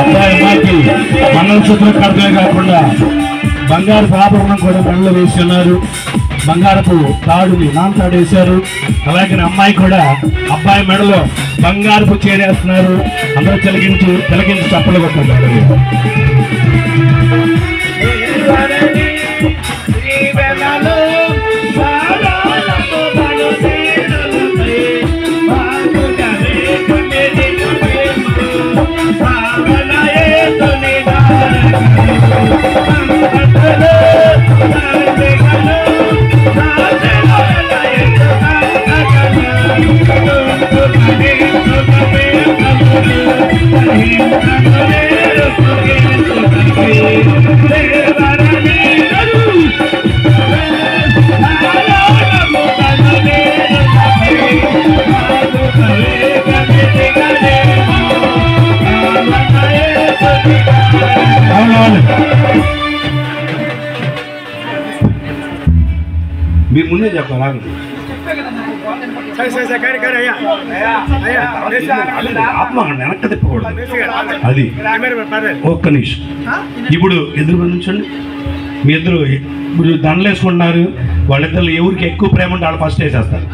అబ్బాయి మంగళసూత్రం కడతలే కాకుండా బంగారు ఆభరణం కూడా మెడలో వేస్తున్నారు. బంగారపు తాడుని తాడు వేశారు. అలాగే అమ్మాయి కూడా అబ్బాయి మెడలో బంగారపు చేరేస్తున్నారు. అందరూ తిలకించి చప్పలు కొట్టుకుంటారు. మీరు ముందే చెప్పాలి. ఆత్మ వెనక్కి తిప్పకూడదు. అది ఒక్క నిమిషం. ఇప్పుడు ఎదురు నుంచండి. మీ ఇద్దరు ఇప్పుడు దండలు వేసుకుంటున్నారు. వాళ్ళిద్దరు ఎవరికి ఎక్కువ ప్రేమ ఉంటే వాళ్ళు ఫస్ట్ వేసేస్తారు.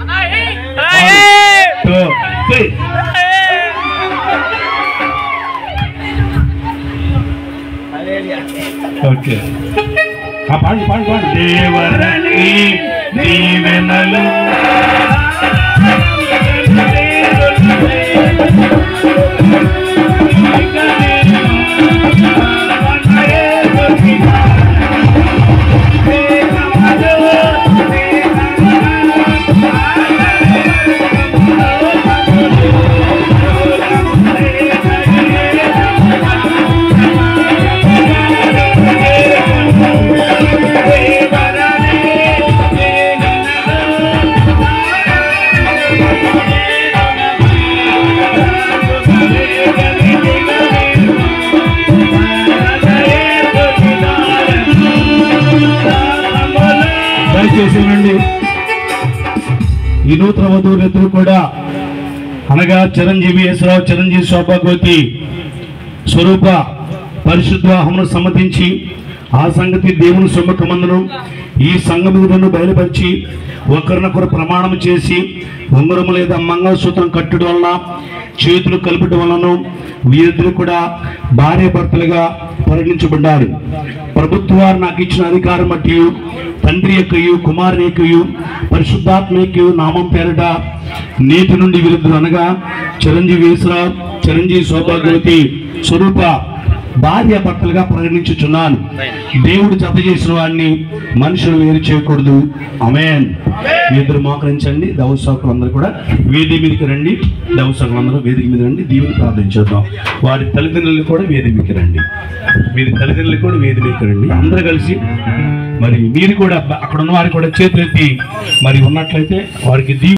ఓకే, పాడు పాడు పాడు. దేవరణి దీవెనలు చేసేవండి. ఈ నూతన వధువులిద్దరూ కూడా అనగా చిరంజీవి యేసురావు, చిరంజీవి శోభాగోతి స్వరూప పరిశుద్ధాహమును సమ్మతించి ఆ సంగతి దేవుని సొమ్ముకమందును ఈ సంగమును బయలుపరిచి ఒకరినొకరు ప్రమాణం చేసి ఉంగరము లేదా మంగళసూత్రం కట్టడం వలన చేతులు కలుపడం వలన వీరిద్దరు కూడా భార్య భర్తలుగా పరిగణించబడ్డారు. ప్రభుత్వాలు నాకు ఇచ్చిన అధికారం బట్టి తండ్రి యొక్కయు కుమారుని యొక్కయు పరిశుద్ధాత్మ యొక్కయు నామం పేరట నేటి నుండి వీరిద్దరు అనగా చిరంజీవి యేసురావు, చిరంజీవి శోభాగోతి స్వరూప భార్య భర్తలుగా పరిగణించుచున్నాను. దేవుడు జత చేసిన వాడిని మనుషులు వేరు చేయకూడదు. ఆమేన్. ఇద్దరు మోకరించండి. దైవసేవకులు అందరూ కూడా వేదిక మీదకి రండి. దైవసేవకులు అందరూ వేదిక మీద రండి. దీవుని ప్రార్థించేద్దాం. వారి తల్లిదండ్రులు కూడా వేదిక మీదకి రండి. వీరి తల్లిదండ్రులు కూడా వేదిక మీదకి రండి. అందరూ కలిసి మరి మీరు కూడా అక్కడ ఉన్న వారికి కూడా చేతులెత్తి మరి ఉన్నట్లయితే వారికి